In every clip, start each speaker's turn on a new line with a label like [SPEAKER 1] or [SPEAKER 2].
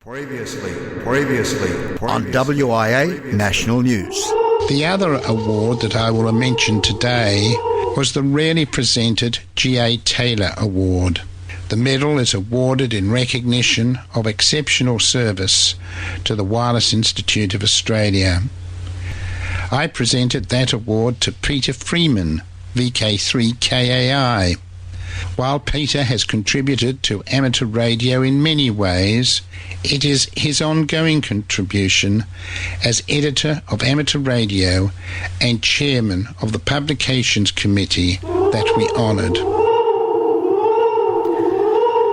[SPEAKER 1] Previously on WIA National News.
[SPEAKER 2] The other award that I will mention today was the rarely presented G.A. Taylor Award. The medal is awarded in recognition of exceptional service to the Wireless Institute of Australia. I presented that award to Peter Freeman, VK3KAI. While Peter has contributed to amateur radio in many ways, it is his ongoing contribution as editor of amateur radio and chairman of the publications committee that we honoured.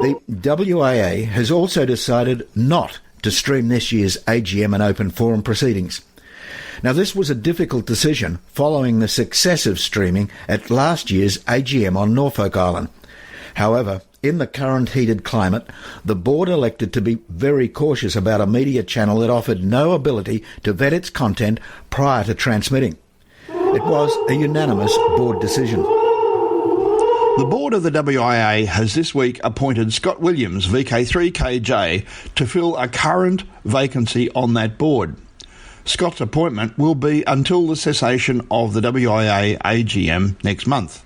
[SPEAKER 1] The WIA has also decided not to stream this year's AGM and open forum proceedings. Now, this was a difficult decision following the success of streaming at last year's AGM on Norfolk Island. However, in the current heated climate, the board elected to be very cautious about a media channel that offered no ability to vet its content prior to transmitting. It was a unanimous board decision.
[SPEAKER 3] The board of the WIA has this week appointed Scott Williams, VK3KJ, to fill a current vacancy on that board. Scott's appointment will be until the cessation of the WIA AGM next month.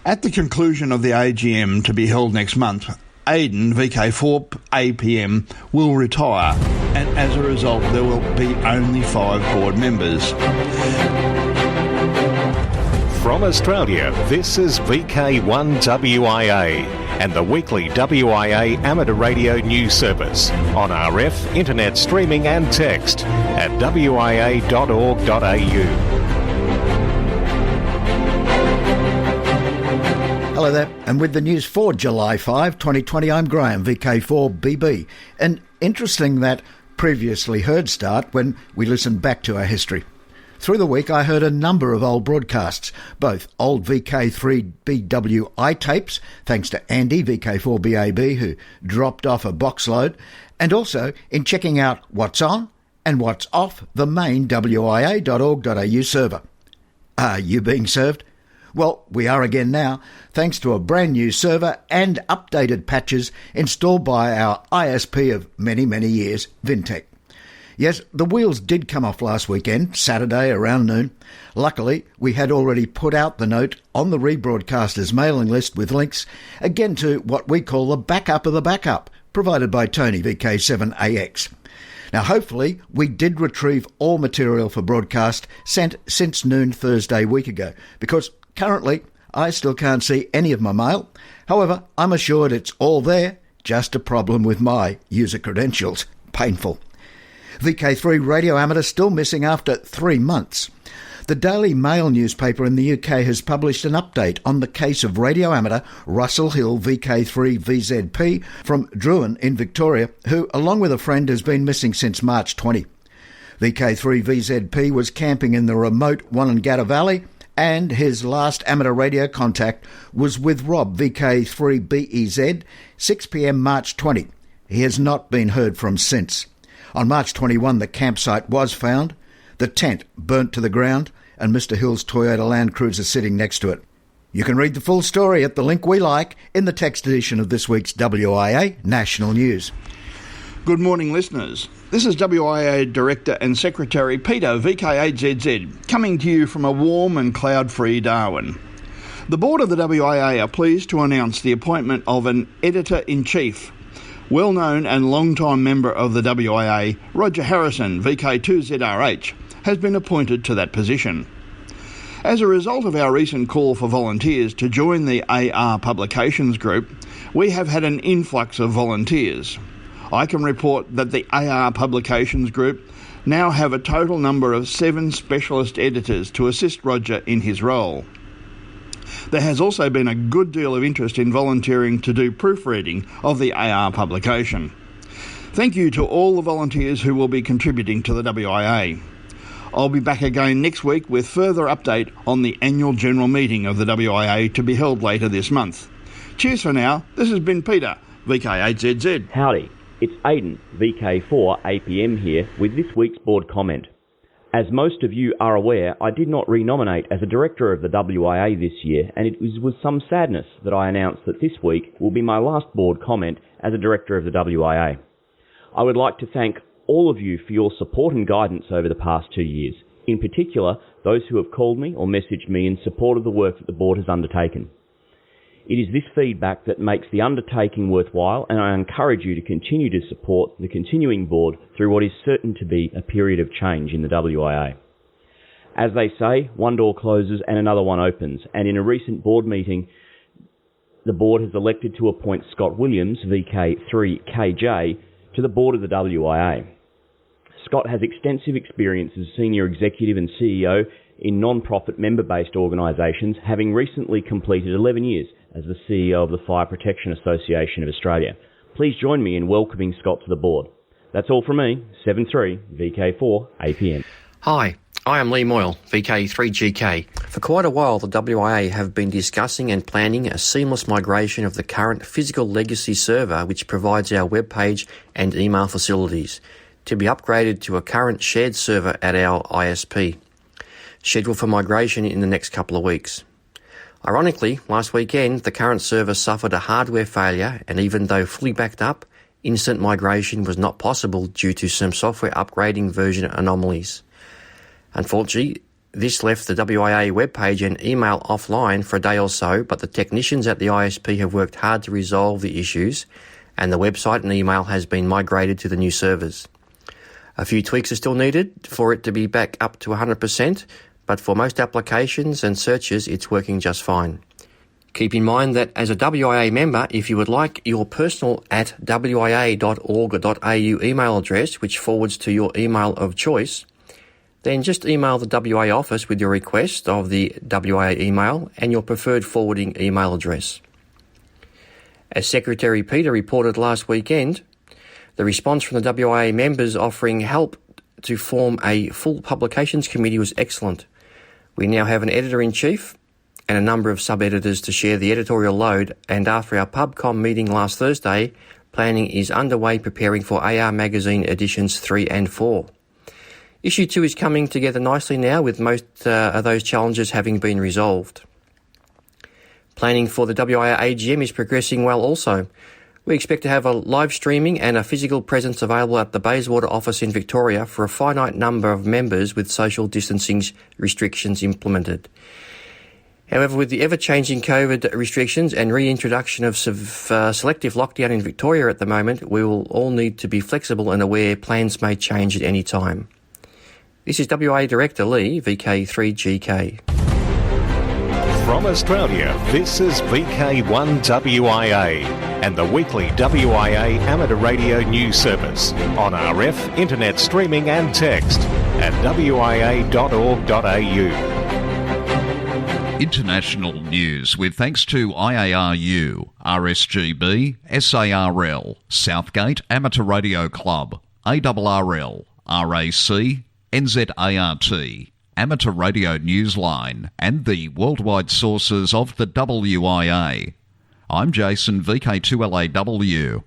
[SPEAKER 3] At the conclusion of the AGM to be held next month, Aidan, VK4APM, will retire, and as a result there will be only 5 board members.
[SPEAKER 4] From Australia, this is VK1WIA and the weekly WIA amateur radio news service on RF, internet streaming and text at wia.org.au.
[SPEAKER 1] Hello there, and with the news for July 5, 2020, I'm Graham, VK4BB. And interesting that previously heard start when we listened back to our history. Through the week, I heard a number of old broadcasts, both old VK3BWI tapes, thanks to Andy, VK4BAB, who dropped off a box load, and also in checking out what's on and what's off the main wia.org.au server. Are you being served? Well, we are again now, thanks to a brand new server and updated patches installed by our ISP of many, many years, Vintech. Yes, the wheels did come off last weekend, Saturday around noon. Luckily, we had already put out the note on the rebroadcasters mailing list with links, again to what we call the backup of the backup, provided by Tony, VK7AX. Now, hopefully, we did retrieve all material for broadcast sent since noon Thursday week ago, because currently, I still can't see any of my mail. However, I'm assured it's all there, just a problem with my user credentials. Painful. VK3 Radio Amateur still missing after 3 months. The Daily Mail newspaper in the UK has published an update on the case of radio amateur Russell Hill VK3VZP from Druin in Victoria, who, along with a friend, has been missing since March 20. VK3VZP was camping in the remote Wonnangatta Valley, and his last amateur radio contact was with Rob, VK3BEZ, 6 p.m. March 20. He has not been heard from since. On March 21, the campsite was found, the tent burnt to the ground, and Mr. Hill's Toyota Land Cruiser sitting next to it. You can read the full story at the link we like in the text edition of this week's WIA National News.
[SPEAKER 3] Good morning, listeners. This is WIA Director and Secretary Peter, VK8ZZ, coming to you from a warm and cloud-free Darwin. The board of the WIA are pleased to announce the appointment of an Editor-in-Chief. Well-known and long-time member of the WIA, Roger Harrison, VK2ZRH, has been appointed to that position. As a result of our recent call for volunteers to join the AR Publications Group, we have had an influx of volunteers. I can report that the AR Publications Group now have a total number of 7 specialist editors to assist Roger in his role. There has also been a good deal of interest in volunteering to do proofreading of the AR publication. Thank you to all the volunteers who will be contributing to the WIA. I'll be back again next week with further update on the annual general meeting of the WIA to be held later this month. Cheers for now. This has been Peter, VK8ZZ.
[SPEAKER 5] Howdy, it's Aidan, VK4APM here with this week's board comment. As most of you are aware, I did not renominate as a director of the WIA this year, and it was with some sadness that I announced that this week will be my last board comment as a director of the WIA. I would like to thank all of you for your support and guidance over the past 2 years. In particular, those who have called me or messaged me in support of the work that the board has undertaken. It is this feedback that makes the undertaking worthwhile, and I encourage you to continue to support the continuing board through what is certain to be a period of change in the WIA. As they say, one door closes and another one opens, and in a recent board meeting, the board has elected to appoint Scott Williams, VK3KJ, to the board of the WIA. Scott has extensive experience as senior executive and CEO in non-profit member-based organisations, having recently completed 11 years as the CEO of the Fire Protection Association of Australia. Please join me in welcoming Scott to the board. That's all from me, 7-3, VK4, APM.
[SPEAKER 6] Hi, I am Lee Moyle, VK3GK. For quite a while, the WIA have been discussing and planning a seamless migration of the current physical legacy server which provides our webpage and email facilities to be upgraded to a current shared server at our ISP, scheduled for migration in the next couple of weeks. Ironically, last weekend, the current server suffered a hardware failure, and even though fully backed up, instant migration was not possible due to some software upgrading version anomalies. Unfortunately, this left the WIA webpage and email offline for a day or so, but the technicians at the ISP have worked hard to resolve the issues, and the website and email has been migrated to the new servers. A few tweaks are still needed for it to be back up to 100%, but for most applications and searches, it's working just fine. Keep in mind that as a WIA member, if you would like your personal @wia.org.au email address, which forwards to your email of choice, then just email the WIA office with your request of the WIA email and your preferred forwarding email address. As Secretary Peter reported last weekend, the response from the WIA members offering help to form a full publications committee was excellent. We now have an editor-in-chief and a number of sub-editors to share the editorial load, and after our PubCom meeting last Thursday, planning is underway preparing for AR Magazine editions 3 and 4. Issue 2 is coming together nicely now, with most of those challenges having been resolved. Planning for the WIA AGM is progressing well also. We expect to have a live streaming and a physical presence available at the Bayswater office in Victoria for a finite number of members with social distancing restrictions implemented. However, with the ever-changing COVID restrictions and reintroduction of selective lockdown in Victoria at the moment, we will all need to be flexible and aware plans may change at any time. This is WIA Director Lee, VK3GK.
[SPEAKER 4] From Australia, this is VK1WIA and the weekly WIA amateur radio news service on RF, internet streaming and text at wia.org.au.
[SPEAKER 7] International news with thanks to IARU, RSGB, SARL, Southgate Amateur Radio Club, ARRL, RAC, NZART, Amateur Radio Newsline and the worldwide sources of the WIA. I'm Jason, VK2LAW.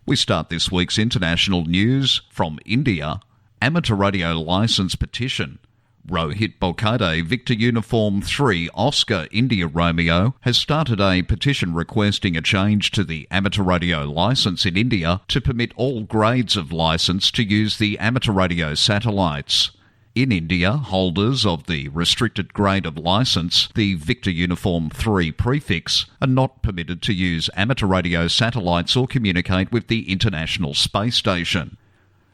[SPEAKER 7] We start this week's international news from India. Amateur radio licence petition. Rohit Bokade, Victor Uniform 3, Oscar India Romeo, has started a petition requesting a change to the amateur radio licence in India to permit all grades of licence to use the amateur radio satellites. In India, holders of the restricted grade of licence, the Victor Uniform 3 prefix, are not permitted to use amateur radio satellites or communicate with the International Space Station.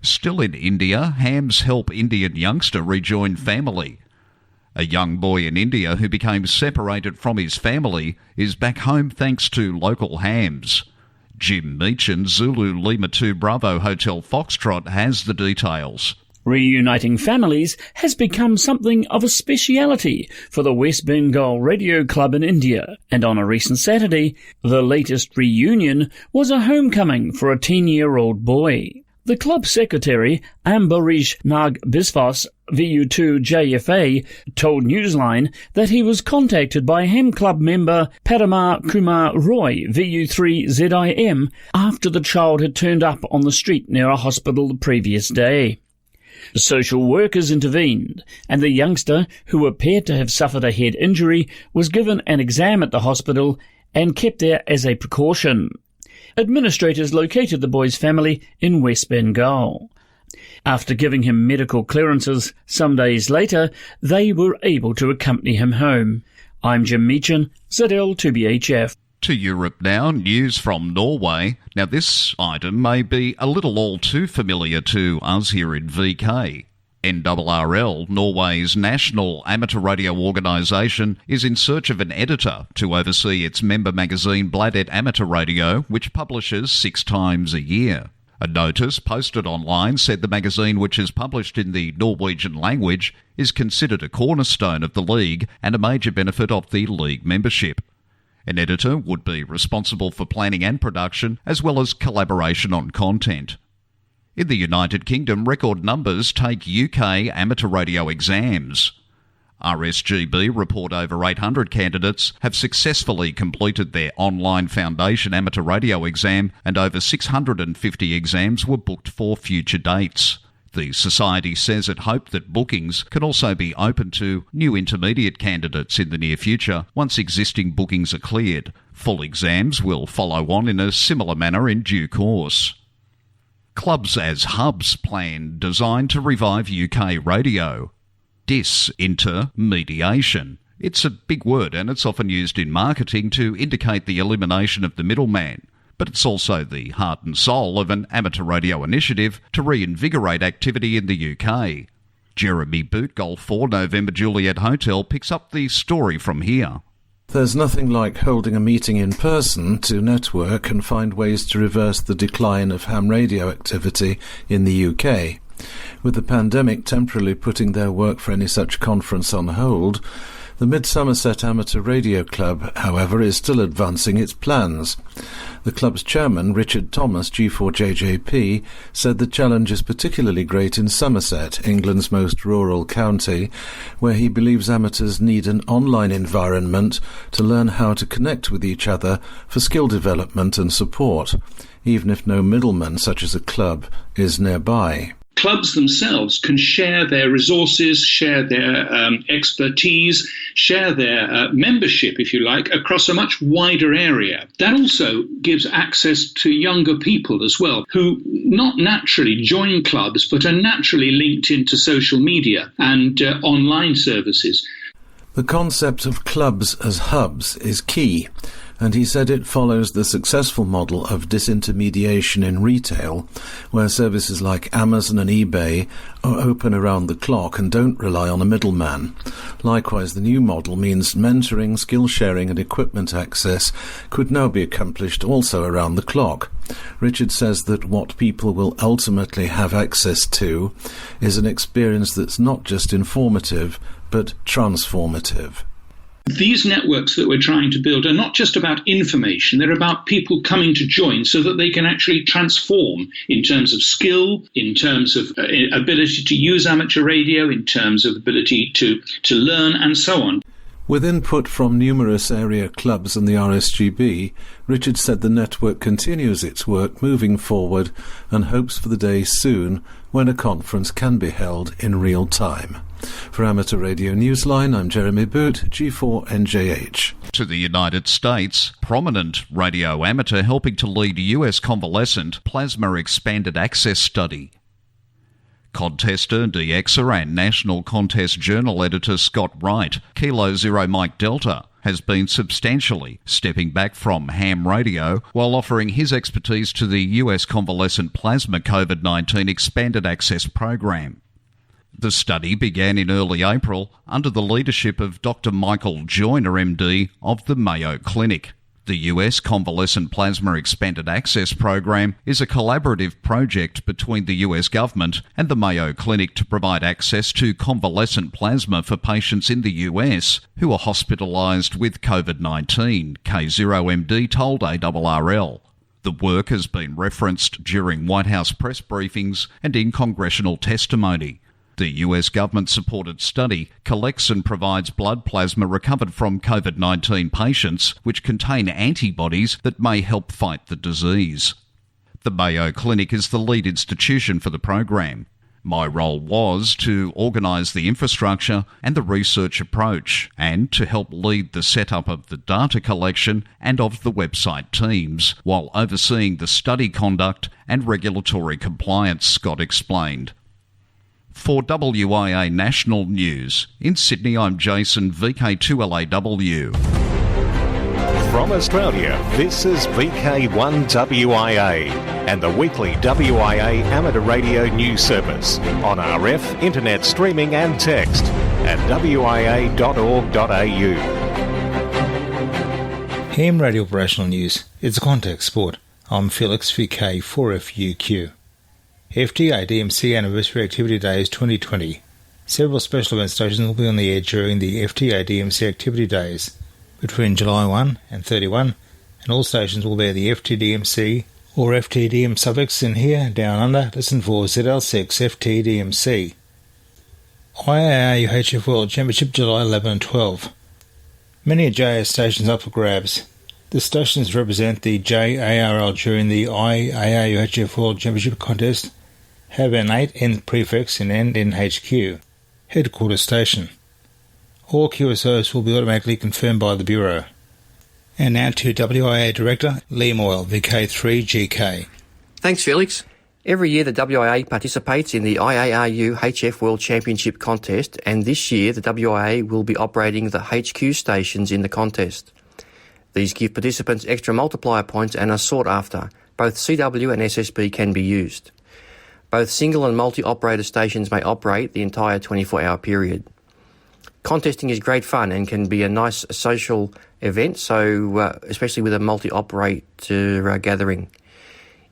[SPEAKER 7] Still in India, hams help Indian youngster rejoin family. A young boy in India who became separated from his family is back home thanks to local hams. Jim Meechan, Zulu Lima 2 Bravo Hotel Foxtrot, has the details.
[SPEAKER 8] Reuniting families has become something of a speciality for the West Bengal Radio Club in India, and on a recent Saturday, the latest reunion was a homecoming for a 10-year-old boy. The club secretary, Ambarish Nag Biswas, VU2JFA, told Newsline that he was contacted by Ham Club member Paramar Kumar Roy, VU3ZIM, after the child had turned up on the street near a hospital the previous day. Social workers intervened, and the youngster, who appeared to have suffered a head injury, was given an exam at the hospital and kept there as a precaution. administrators located the boy's family in West Bengal. After giving him medical clearances some days later, they were able to accompany him home. I'm Jim Meechan, ZL2BHF.
[SPEAKER 7] To Europe now, news from Norway. Now this item may be a little all too familiar to us here in VK. NRRL, Norway's national amateur radio organisation, is in search of an editor to oversee its member magazine Bladet Amateur Radio, which publishes 6 times a year. A notice posted online said the magazine, which is published in the Norwegian language, is considered a cornerstone of the league and a major benefit of the league membership. An editor would be responsible for planning and production, as well as collaboration on content. In the United Kingdom, record numbers take UK amateur radio exams. RSGB report over 800 candidates have successfully completed their online foundation amateur radio exam, and over 650 exams were booked for future dates. The Society says it hoped that bookings can also be open to new intermediate candidates in the near future once existing bookings are cleared. Full exams will follow on in a similar manner in due course. Clubs as hubs plan designed to revive UK radio. Disintermediation. It's a big word and it's often used in marketing to indicate the elimination of the middleman. But it's also the heart and soul of an amateur radio initiative to reinvigorate activity in the UK. Jeremy Boot, Golf 4 November Juliet Hotel, picks up the story from here.
[SPEAKER 9] There's nothing like holding a meeting in person to network and find ways to reverse the decline of ham radio activity in the UK. With the pandemic temporarily putting their work for any such conference on hold, the Mid-Somerset Amateur Radio Club, however, is still advancing its plans. The club's chairman, Richard Thomas, G4JJP, said the challenge is particularly great in Somerset, England's most rural county, where he believes amateurs need an online environment to learn how to connect with each other for skill development and support, even if no middleman, such as a club, is nearby.
[SPEAKER 10] Clubs themselves can share their resources, share their expertise, share their membership, if you like, across a much wider area. That also gives access to younger people as well, who not naturally join clubs, but are naturally linked into social media and online services.
[SPEAKER 9] The concept of clubs as hubs is key, and he said it follows the successful model of disintermediation in retail, where services like Amazon and eBay are open around the clock and don't rely on a middleman. Likewise, the new model means mentoring, skill sharing and equipment access could now be accomplished also around the clock. Richard says that what people will ultimately have access to is an experience that's not just informative, but transformative.
[SPEAKER 10] These networks that we're trying to build are not just about information, they're about people coming to join so that they can actually transform in terms of skill, in terms of ability to use amateur radio, in terms of ability to learn and so on.
[SPEAKER 9] With input from numerous area clubs and the RSGB, Richard said the network continues its work moving forward and hopes for the day soon when a conference can be held in real time. For Amateur Radio Newsline, I'm Jeremy Boot, G4NJH.
[SPEAKER 7] To the United States, prominent radio amateur helping to lead US convalescent plasma expanded access study. Contester, DXer and National Contest Journal editor Scott Wright, Kilo Zero Mike Delta, has been substantially stepping back from ham radio while offering his expertise to the US Convalescent Plasma COVID-19 Expanded Access Program. The study began in early April under the leadership of Dr. Michael Joyner, MD, of the Mayo Clinic. The US Convalescent Plasma Expanded Access Program is a collaborative project between the US government and the Mayo Clinic to provide access to convalescent plasma for patients in the US who are hospitalised with COVID-19, K0MD told ARRL. The work has been referenced during White House press briefings and in congressional testimony. The US government-supported study collects and provides blood plasma recovered from COVID-19 patients which contain antibodies that may help fight the disease. The Mayo Clinic is the lead institution for the program. My role was to organise the infrastructure and the research approach, and to help lead the setup of the data collection and of the website teams, while overseeing the study conduct and regulatory compliance, Scott explained. For WIA National News, in Sydney, I'm Jason, VK2LAW.
[SPEAKER 4] From Australia, this is VK1WIA and the weekly WIA amateur radio news service on RF, internet streaming and text at wia.org.au.
[SPEAKER 11] Ham Radio Operational News. It's a contact sport. I'm Felix, VK4FUQ. FTA DMC Anniversary Activity Days 2020. Several special event stations will be on the air during the FTA DMC Activity Days between July 1 and 31, and all stations will bear the FTDMC or FTDM suffix in here, down under. Listen for ZL6 FTDMC. IAR UHF World Championship July 11 and 12. Many JAS stations up for grabs. The stations represent the JARL during the IAR UHF World Championship contest have an 8N prefix and end in HQ, headquarters station. All QSOs will be automatically confirmed by the Bureau. And now to WIA Director Lee Moyle, VK3GK.
[SPEAKER 6] Thanks, Felix. Every year the WIA participates in the IARU HF World Championship contest, and this year the WIA will be operating the HQ stations in the contest. These give participants extra multiplier points and are sought after. Both CW and SSB can be used. Both single and multi-operator stations may operate the entire 24-hour period. Contesting is great fun and can be a nice social event, so especially with a multi-operator gathering.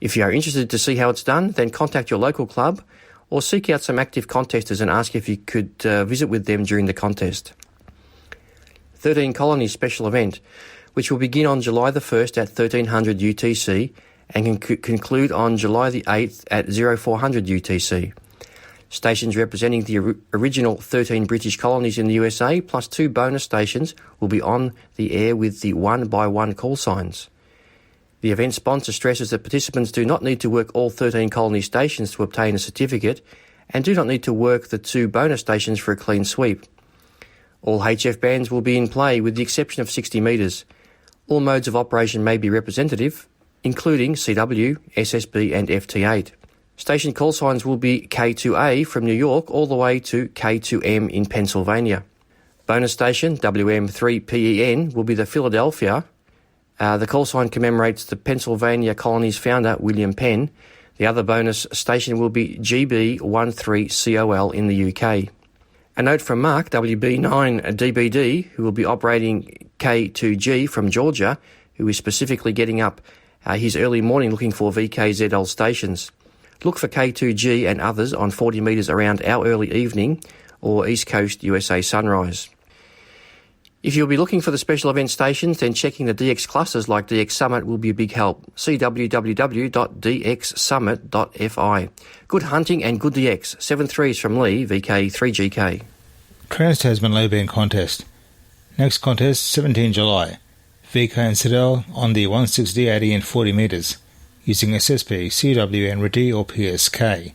[SPEAKER 6] If you are interested to see how it's done, then contact your local club or seek out some active contesters and ask if you could visit with them during the contest. 13 Colonies special event, which will begin on July the 1st at 1300 UTC and can conclude on July the 8th at 0400 UTC. Stations representing the original 13 British colonies in the USA, plus 2 bonus stations, will be on the air with the 1x1 call signs. The event sponsor stresses that participants do not need to work all 13 colony stations to obtain a certificate and do not need to work the 2 bonus stations for a clean sweep. All HF bands will be in play with the exception of 60 metres. All modes of operation may be representative, including CW, SSB and FT8. Station call signs will be K2A from New York all the way to K2M in Pennsylvania. Bonus station WM3PEN will be the Philadelphia. The call sign commemorates the Pennsylvania colony's founder, William Penn. The other bonus station will be GB13COL in the UK. A note from Mark, WB9DBD, who will be operating K2G from Georgia, who is specifically getting up his early morning looking for VKZL stations. Look for K2G and others on 40 metres around our early evening or East Coast USA sunrise. If you'll be looking for the special event stations, then checking the DX clusters like DX Summit will be a big help. See www.dxsummit.fi. Good hunting and good DX. 7-3s from Lee, VK3GK.
[SPEAKER 11] Trans-Tasman Low Band Contest. Next contest, 17 July. VK and Citadel on the 160, 80 and 40 metres, using SSB, CW and RD or PSK.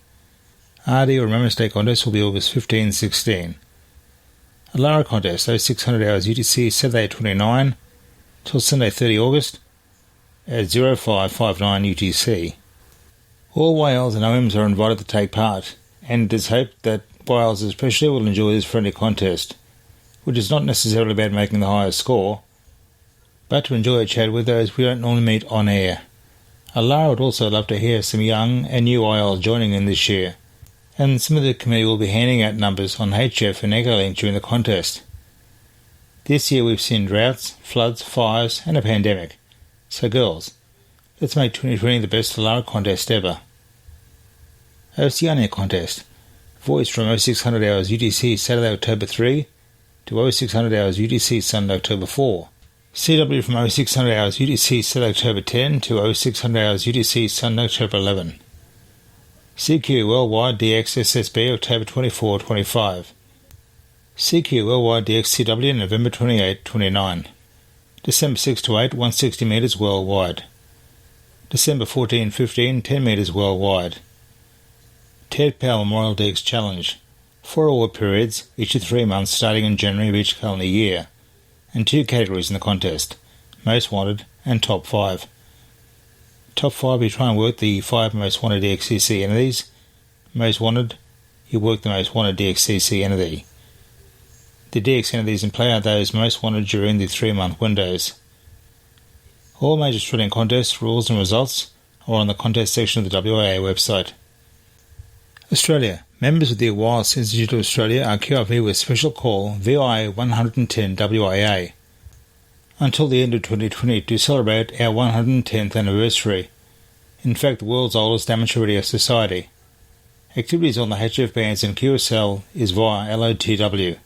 [SPEAKER 11] RD or Remembrance Day contest will be August 15-16. A Lara contest, 0600 hours UTC, Saturday 29 till Sunday 30 August at 0559 UTC. All YLs and OMs are invited to take part, and it is hoped that YLs especially will enjoy this friendly contest, which is not necessarily about making the highest score, but to enjoy a chat with those we don't normally meet on air. Alara would also love to hear some young and new ILs joining in this year, and some of the committee will be handing out numbers on HF and Echolink during the contest. This year we've seen droughts, floods, fires and a pandemic. So girls, let's make 2020 the best Alara contest ever. Oceania contest. Voice from 0600 hours UTC Saturday October 3 to 0600 hours UTC Sunday October 4. CW from 0600 hours UTC Saturday October 10 to 0600 hours UTC Sunday October 11. CQ Worldwide DX SSB October 24-25. CQ Worldwide DX CW November 28-29. December 6 to 8, 160 metres worldwide. December 14-15, 10 metres worldwide. Ted Powell Memorial DX Challenge. 4 award periods, each of 3 months starting in January of each calendar year, and 2 categories in the contest, Most Wanted and Top 5. Top 5, you try and work the 5 most wanted DXCC entities. Most Wanted, you work the most wanted DXCC entity. The DX entities in play are those most wanted during the 3-month windows. All major Australian contests, rules and results are on the contest section of the WIA website. Australia. Members of the Wireless Institute of Australia are QRV with special call VK1WIA 110WIA until the end of 2020 to celebrate our 110th anniversary. In fact, the world's oldest amateur radio society. Activities on the HF bands and QSL is via LOTW.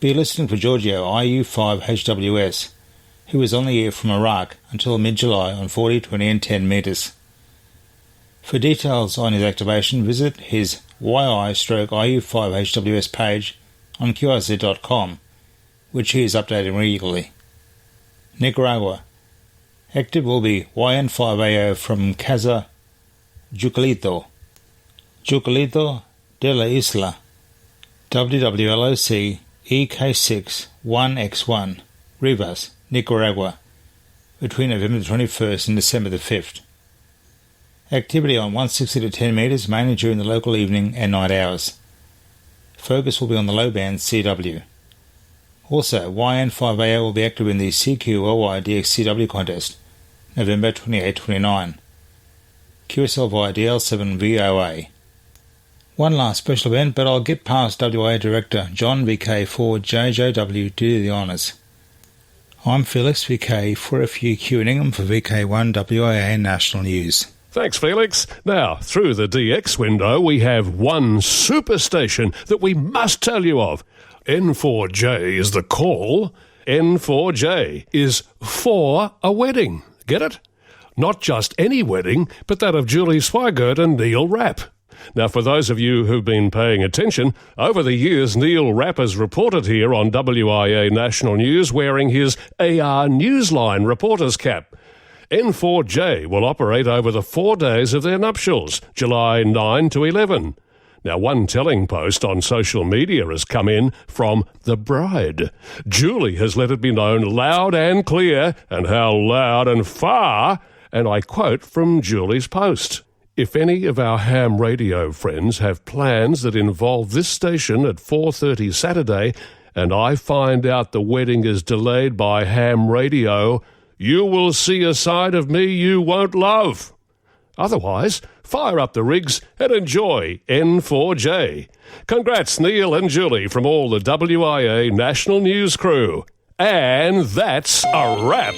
[SPEAKER 11] Be listening for Giorgio IU5HWS, who was on the air from Iraq until mid-July on 40, 20 and 10 metres. For details on his activation, visit his YI/IU5HWS page on QRZ.com, which he is updating regularly. Nicaragua. Active will be YN5AO from Casa Jucalito de la Isla, WWLOC EK6 1X1, Rivas, Nicaragua, between November the 21st and December the 5th. Activity on 160 to 10 metres, mainly during the local evening and night hours. Focus will be on the low band CW. Also, YN5AO will be active in the CQLY DXCW contest, November 28-29. QSL via DL7VOA. One last special event, but I'll get past WIA Director John VK4JJW to do the honours. I'm Felix VK4FUQ in Ingham for VK1WIA National News.
[SPEAKER 12] Thanks, Felix. Now, through the DX window, we have one superstation that we must tell you of. N4J is the call. N4J is for a wedding. Get it? Not just any wedding, but that of Julie Swigert and Neil Rapp. Now, for those of you who've been paying attention, over the years Neil Rapp has reported here on WIA National News wearing his AR Newsline reporter's cap. N4J will operate over the 4 days of their nuptials, July 9 to 11. Now, one telling post on social media has come in from the bride. Julie has let it be known loud and clear, and how loud and far, and I quote from Julie's post. If any of our ham radio friends have plans that involve this station at 4:30 Saturday, and I find out the wedding is delayed by ham radio, you will see a side of me you won't love. Otherwise, fire up the rigs and enjoy N4J. Congrats, Neil and Julie, from all the WIA National News crew. And that's a wrap.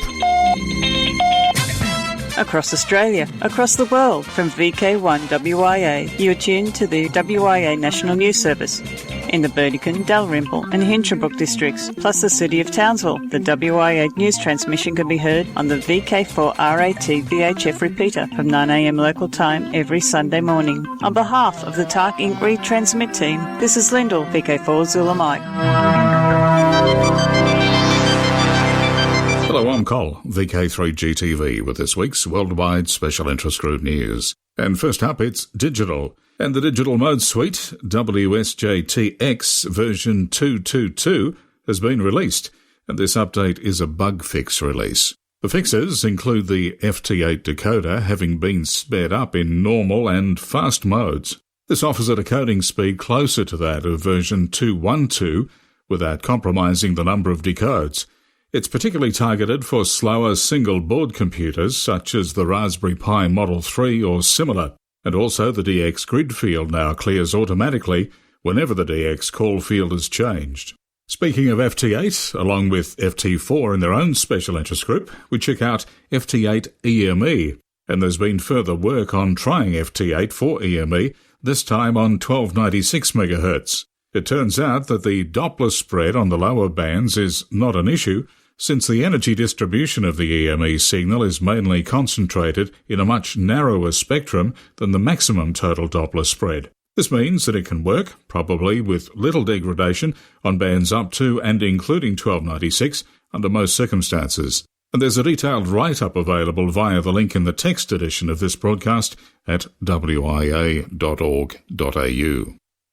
[SPEAKER 13] Across Australia, across the world, from VK1WIA, you're tuned to the WIA National News Service. In the Burdekin, Dalrymple and Hinchbrook districts, plus the city of Townsville, the WIA news transmission can be heard on the VK4RAT VHF repeater from 9am local time every Sunday morning. On behalf of the TARC Inc. retransmit team, this is Lyndall, VK4 Zulu Mike.
[SPEAKER 14] Hello, I'm Col, VK3GTV, with this week's Worldwide Special Interest Group News. And first up, it's digital. And the Digital Mode Suite, WSJTX version 222, has been released, and this update is a bug fix release. The fixes include the FT8 decoder having been sped up in normal and fast modes. This offers a decoding speed closer to that of version 212 without compromising the number of decodes. It's particularly targeted for slower single-board computers such as the Raspberry Pi Model 3 or similar, and also the DX grid field now clears automatically whenever the DX call field is changed. Speaking of FT8, along with FT4 in their own special interest group, we check out FT8 EME, and there's been further work on trying FT8 for EME, this time on 1296 MHz. It turns out that the Doppler spread on the lower bands is not an issue, since the energy distribution of the EME signal is mainly concentrated in a much narrower spectrum than the maximum total Doppler spread. This means that it can work, probably with little degradation, on bands up to and including 1296 under most circumstances. And there's a detailed write-up available via the link in the text edition of this broadcast at wia.org.au.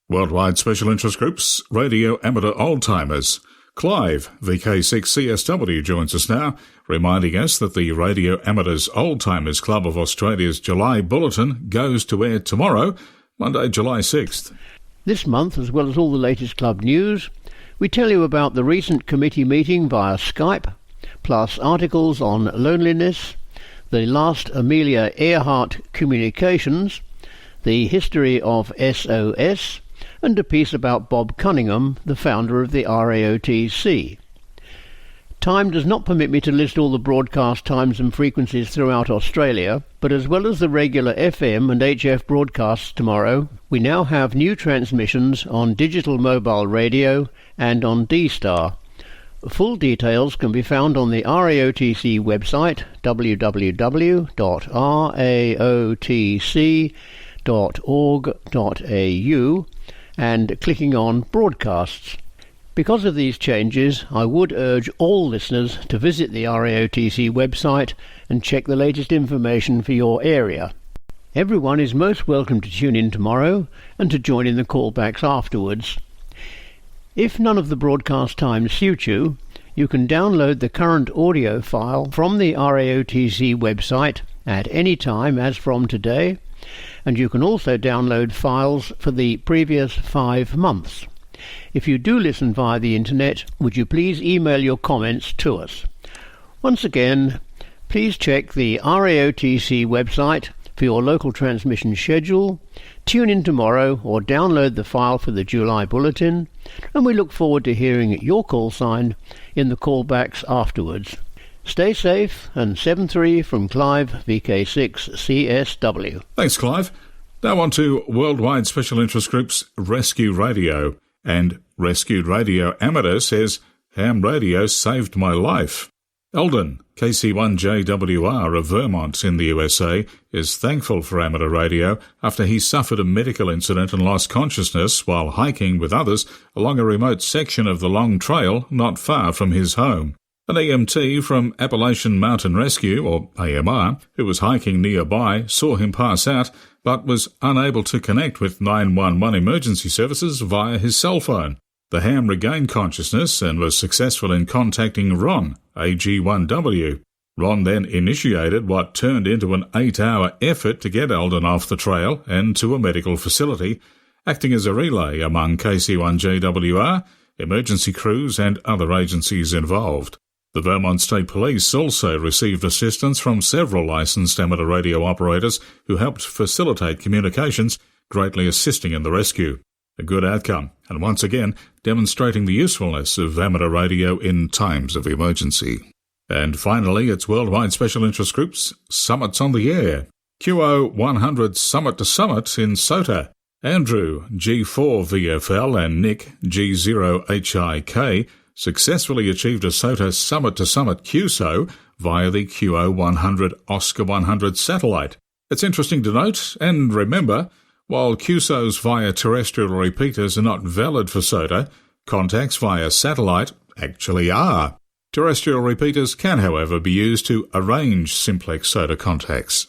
[SPEAKER 14] Worldwide Special Interest Groups, Radio Amateur Oldtimers. Clive, VK6CSW, joins us now, reminding us that the Radio Amateurs Oldtimers Club of Australia's July Bulletin goes to air tomorrow, Monday, July 6th.
[SPEAKER 15] This month, as well as all the latest club news, we tell you about the recent committee meeting via Skype, plus articles on loneliness, the last Amelia Earhart communications, the history of SOS, and a piece about Bob Cunningham, the founder of the RAOTC. Time does not permit me to list all the broadcast times and frequencies throughout Australia, but as well as the regular FM and HF broadcasts tomorrow, we now have new transmissions on digital mobile radio and on D-Star. Full details can be found on the RAOTC website, www.raotc.org.au, and clicking on Broadcasts. Because of these changes, I would urge all listeners to visit the RAOTC website and check the latest information for your area. Everyone is most welcome to tune in tomorrow and to join in the callbacks afterwards. If none of the broadcast times suit you, you can download the current audio file from the RAOTC website at any time as from today, and you can also download files for the previous 5 months. If you do listen via the internet, would you please email your comments to us? Once again, please check the RAOTC website for your local transmission schedule, tune in tomorrow or download the file for the July Bulletin, and we look forward to hearing your call sign in the callbacks afterwards. Stay safe, and 7-3 from Clive, VK6CSW.
[SPEAKER 14] Thanks, Clive. Now on to Worldwide Special Interest Groups Rescue Radio. And Rescued Radio Amateur says, ham radio saved my life. Eldon, KC1JWR of Vermont in the USA, is thankful for amateur radio after he suffered a medical incident and lost consciousness while hiking with others along a remote section of the Long Trail not far from his home. An EMT from Appalachian Mountain Rescue, or AMR, who was hiking nearby, saw him pass out, but was unable to connect with 911 emergency services via his cell phone. The ham regained consciousness and was successful in contacting Ron, AG1W. Ron then initiated what turned into an 8-hour effort to get Eldon off the trail and to a medical facility, acting as a relay among KC1JWR, emergency crews and other agencies involved. The Vermont State Police also received assistance from several licensed amateur radio operators who helped facilitate communications, greatly assisting in the rescue. A good outcome, and once again demonstrating the usefulness of amateur radio in times of emergency. And finally, it's Worldwide Special Interest Groups Summits on the Air. QO100 Summit to Summit in SOTA. Andrew, G4VFL, and Nick, G0HIK, successfully achieved a SOTA Summit to Summit QSO via the QO100 Oscar 100 satellite. It's interesting to note, and remember, while QSOs via terrestrial repeaters are not valid for SOTA, contacts via satellite actually are. Terrestrial repeaters can, however, be used to arrange simplex SOTA contacts.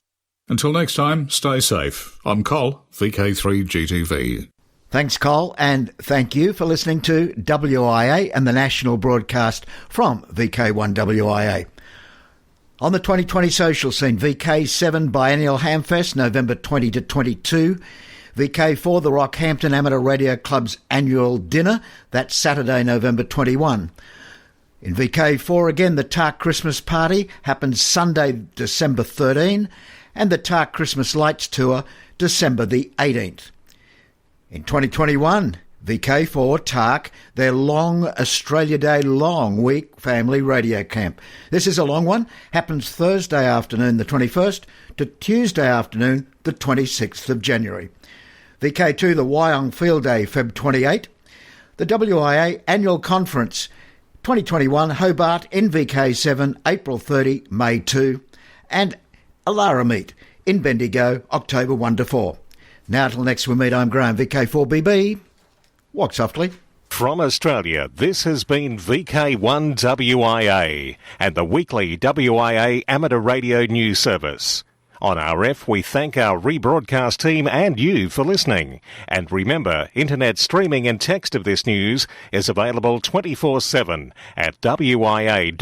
[SPEAKER 14] Until next time, stay safe. I'm Col, VK3GTV.
[SPEAKER 1] Thanks, Col, and thank you for listening to WIA and the national broadcast from VK1WIA. On the 2020 social scene, VK7 Biennial Hamfest, November 20 to 22. VK4, the Rockhampton Amateur Radio Club's annual dinner, that's Saturday, November 21. In VK4 again, the TARC Christmas Party happens Sunday, December 13, and the TARC Christmas Lights Tour, December the 18th. In 2021, VK4 TARC, their long Australia Day long week family radio camp. This is a long one, happens Thursday afternoon the 21st to Tuesday afternoon the 26th of January. VK2, the Wyong Field Day, Feb 28. The WIA Annual Conference 2021, Hobart in VK7, April 30, May 2. And Alara Meet in Bendigo, October 1 to 4. Now till next we meet, I'm Graham, VK4BB. Walk softly.
[SPEAKER 4] From Australia, this has been VK1WIA and the weekly WIA amateur radio news service. On RF, we thank our rebroadcast team and you for listening. And remember, internet streaming and text of this news is available 24/7 at wia.org.au.